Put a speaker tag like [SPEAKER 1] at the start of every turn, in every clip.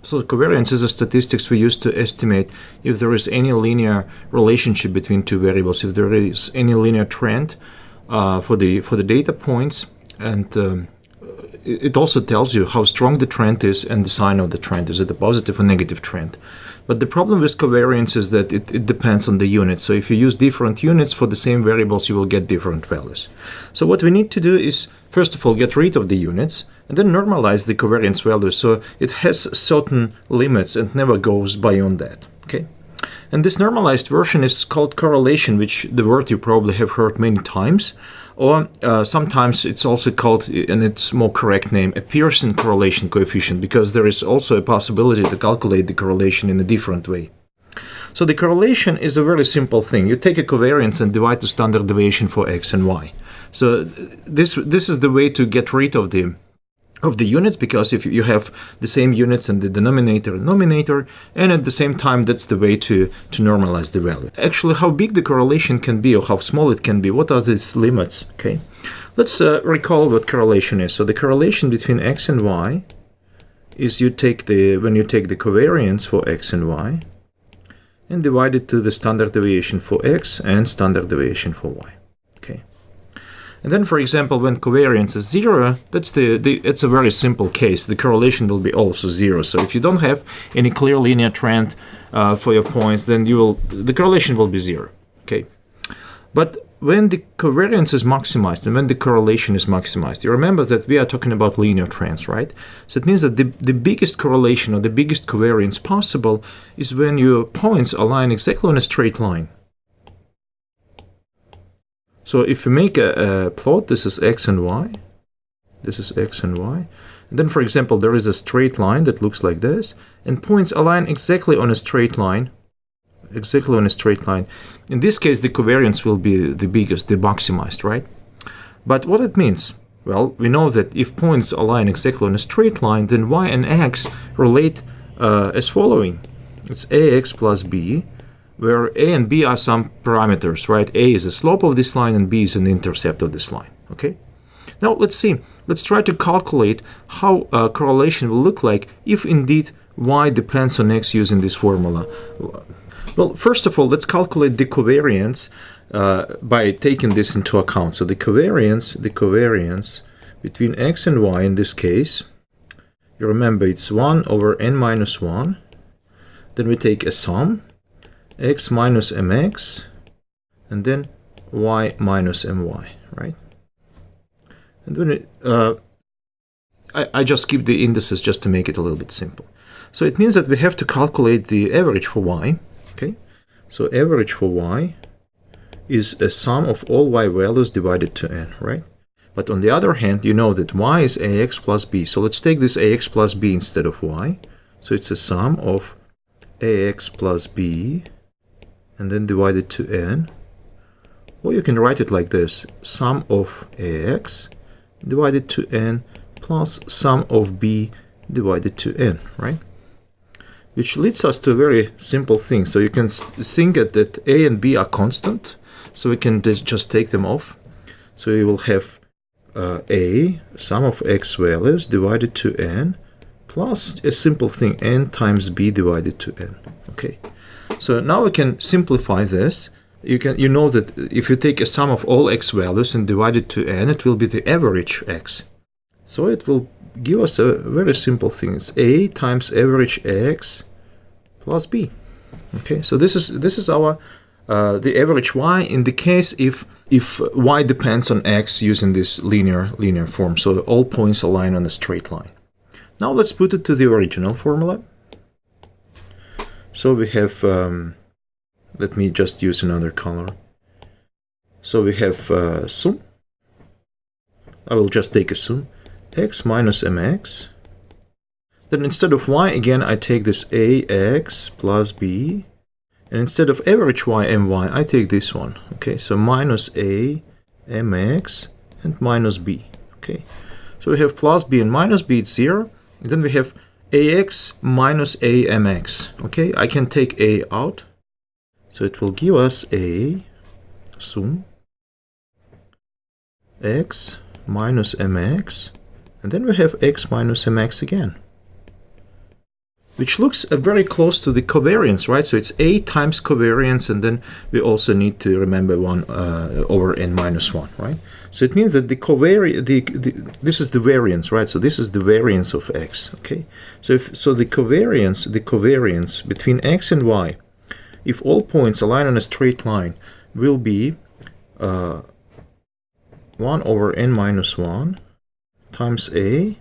[SPEAKER 1] So covariance is a statistics we use to estimate if there is any linear relationship between two variables, if there is any linear trend for the data points, and it also tells you how strong the trend is and the sign of the trend. Is it a positive or negative trend? But the problem with covariance is that it depends on the unit. So if you use different units for the same variables, you will get different values. So what we need to do is, first of all, get rid of the units and then normalize the covariance value so it has certain limits and never goes beyond that. Okay. And this normalized version is called correlation, which the word you probably have heard many times. Or sometimes it's also called, in its more correct name, a Pearson correlation coefficient, because there is also a possibility to calculate the correlation in a different way. So the correlation is a very simple thing. You take a covariance and divide the standard deviation for x and y. So this is the way to get rid of the units, because if you have the same units in the denominator and numerator, and at the same time that's the way to normalize the value. Actually, how big the correlation can be or how small it can be, what are these limits? Okay, let's recall what correlation is. So the correlation between x and y is when you take the covariance for x and y and divide it to the standard deviation for x and standard deviation for y. Okay. And then, for example, when covariance is 0, it's a very simple case. The correlation will be also 0. So if you don't have any clear linear trend for your points, then the correlation will be 0. Okay. But when the covariance is maximized and when the correlation is maximized, you remember that we are talking about linear trends, right? So it means that the biggest correlation or the biggest covariance possible is when your points align exactly on a straight line. So if you make a plot, this is x and y, this is x and y, and then, for example, there is a straight line that looks like this, and points align exactly on a straight line, In this case, the covariance will be the biggest, the maximized, right? But what it means? Well, we know that if points align exactly on a straight line, then y and x relate as following. It's ax plus b, where a and b are some parameters, right? A is the slope of this line and b is an intercept of this line, okay? Now, let's see. Let's try to calculate how correlation will look like if indeed y depends on x using this formula. Well, first of all, let's calculate the covariance by taking this into account. So the covariance between x and y in this case, you remember it's 1 over n minus 1. Then we take a sum, x minus mx, and then y minus my, right? And then I just keep the indices just to make it a little bit simple. So it means that we have to calculate the average for y, okay? So average for y is a sum of all y values divided to n, right? But on the other hand, you know that y is ax plus b. So let's take this ax plus b instead of y. So it's a sum of ax plus b and then divided to n. Or you can write it like this: sum of ax divided to n plus sum of b divided to n, right? Which leads us to a very simple thing. So you can think that a and b are constant, so we can just take them off. So you will have a sum of x values divided to n plus a simple thing, n times b divided to n. Okay. So now we can simplify this. You know that if you take a sum of all x values and divide it to n, it will be the average x. So it will give us a very simple thing. It's a times average x plus b. Okay, so this is our the average y in the case if y depends on x using this linear form. So all points align on a straight line. Now let's put it to the original formula. So we have, let me just use another color. So we have sum. I will just take a sum. X minus mx. Then instead of y, again, I take this ax plus b. And instead of average y, my, I take this one. Okay, so minus a mx and minus b. Okay, so we have plus b and minus b, it's 0. And then we have ax minus amx. Okay, I can take a out. So it will give us a sum x minus mx. And then we have x minus mx again, which looks very close to the covariance, right? So it's A times covariance, and then we also need to remember 1 over n minus 1, right? So it means that the covariance, this is the variance, right? So this is the variance of x, okay? So the covariance between x and y, if all points align on a straight line, will be 1 over n minus 1 times a,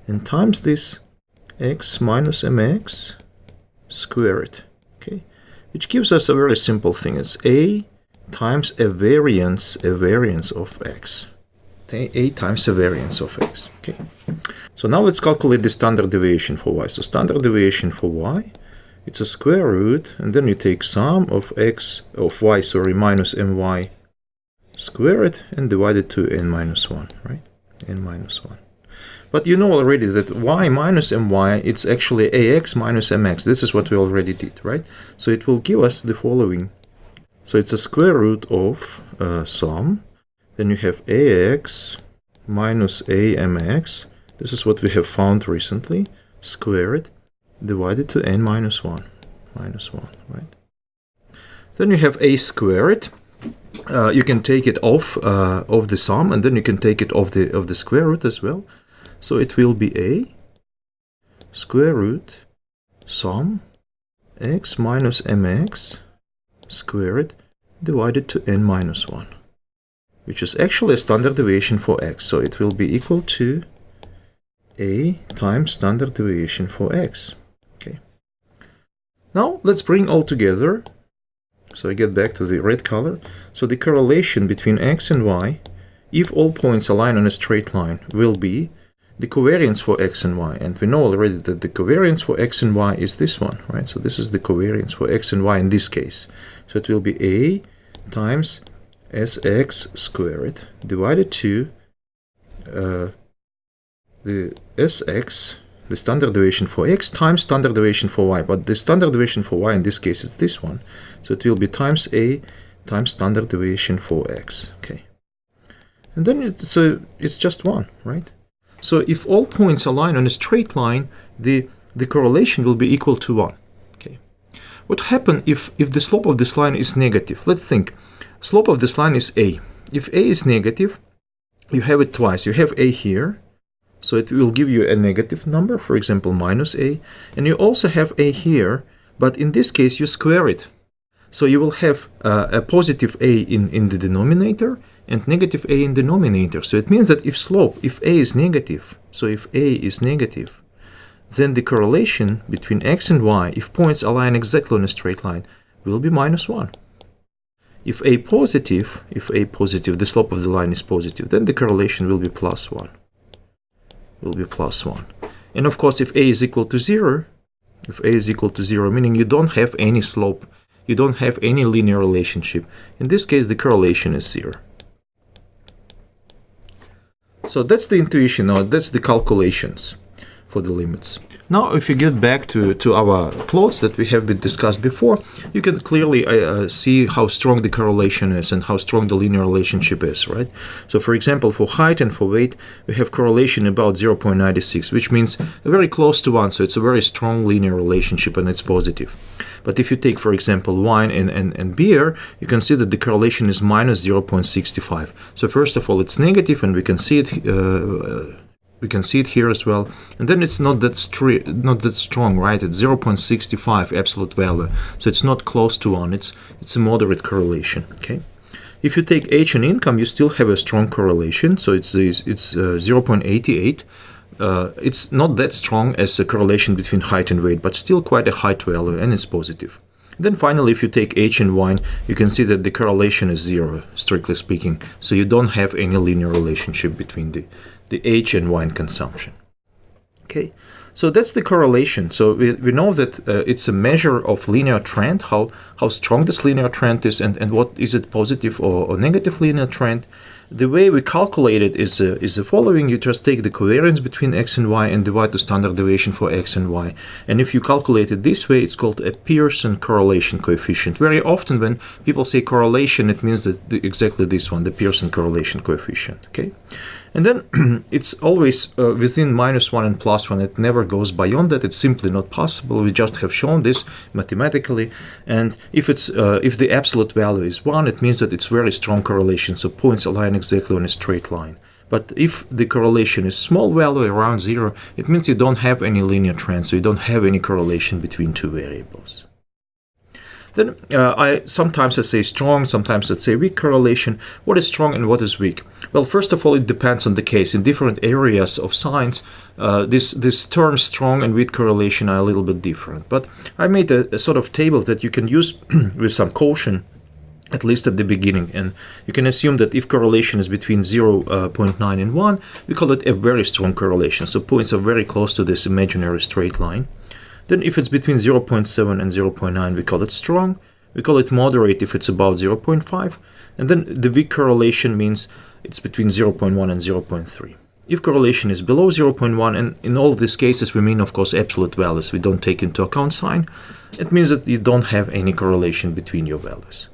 [SPEAKER 1] and times this x minus mx squared, okay? Which gives us a very simple thing. It's a times a variance of x. Okay? A times a variance of x, okay? So now let's calculate the standard deviation for y. So standard deviation for y, it's a square root, and then you take sum of y minus my squared and divide it to n minus 1, right? N minus 1. But you know already that y minus my, it's actually ax minus mx. This is what we already did, right? So it will give us the following. So it's a square root of sum. Then you have ax minus amx. This is what we have found recently. Squared divided to n minus 1. Minus 1, right? Then you have a squared. You can take it off of the sum, and then you can take it off the square root as well. So it will be a square root sum x minus mx squared divided to n minus 1, which is actually a standard deviation for x. So it will be equal to a times standard deviation for x. Okay. Now let's bring all together. So I get back to the red color. So the correlation between x and y, if all points align on a straight line, will be the covariance for x and y. And we know already that the covariance for x and y is this one, right? So this is the covariance for x and y in this case. So it will be a times sx squared divided to the sx, the standard deviation for x, times standard deviation for y. But the standard deviation for y in this case is this one. So it will be times a times standard deviation for x, okay? And then it's just 1, right? So if all points align on a straight line, the correlation will be equal to 1. Okay. What happens if the slope of this line is negative? Let's think. Slope of this line is a. If a is negative, you have it twice. You have a here, so it will give you a negative number, for example, minus a. And you also have a here, but in this case, you square it. So you will have a positive a in the denominator and negative a in the denominator. So it means that if a is negative, so if a is negative, then the correlation between x and y, if points align exactly on a straight line, will be minus 1. If a positive, the slope of the line is positive, then the correlation will be plus 1. And of course, if a is equal to 0, meaning you don't have any slope, you don't have any linear relationship, in this case the correlation is 0. So that's the intuition, or that's the calculations for the limits. Now, if you get back to our plots that we have been discussed before, you can clearly see how strong the correlation is and how strong the linear relationship is, right? So, for example, for height and for weight, we have correlation about 0.96, which means very close to 1, so it's a very strong linear relationship and it's positive. But if you take, for example, wine and beer, you can see that the correlation is minus 0.65. So first of all, it's negative, and we can see it here as well. And then it's not that strong, right? It's 0.65 absolute value. So it's not close to 1. It's a moderate correlation, okay? If you take age and income, you still have a strong correlation. So it's 0.88. It's not that strong as a correlation between height and weight, but still quite a high value, and it's positive. Then finally, if you take age and wine, you can see that the correlation is 0, strictly speaking. So you don't have any linear relationship between the age and wine consumption. Okay, so that's the correlation. So we know that it's a measure of linear trend, how strong this linear trend is, and what is it, positive or negative linear trend. The way we calculate it is the following. You just take the covariance between x and y and divide the standard deviation for x and y. And if you calculate it this way, it's called a Pearson correlation coefficient. Very often when people say correlation, it means that exactly this one, the Pearson correlation coefficient. Okay. And then it's always within -1 and +1. It never goes beyond that. It's simply not possible. We just have shown this mathematically. And if the absolute value is 1, it means that it's very strong correlation. So points align exactly on a straight line. But if the correlation is small value around 0, it means you don't have any linear trend. So you don't have any correlation between two variables. Then sometimes I say strong, sometimes I say weak correlation. What is strong and what is weak? Well, first of all, it depends on the case. In different areas of science, this term strong and weak correlation are a little bit different. But I made a sort of table that you can use with some caution, at least at the beginning. And you can assume that if correlation is between 0.9 and 1, we call it a very strong correlation. So points are very close to this imaginary straight line. Then if it's between 0.7 and 0.9, we call it strong. We call it moderate if it's about 0.5. And then the weak correlation means it's between 0.1 and 0.3. If correlation is below 0.1, and in all these cases we mean, of course, absolute values. We don't take into account sign. It means that you don't have any correlation between your values.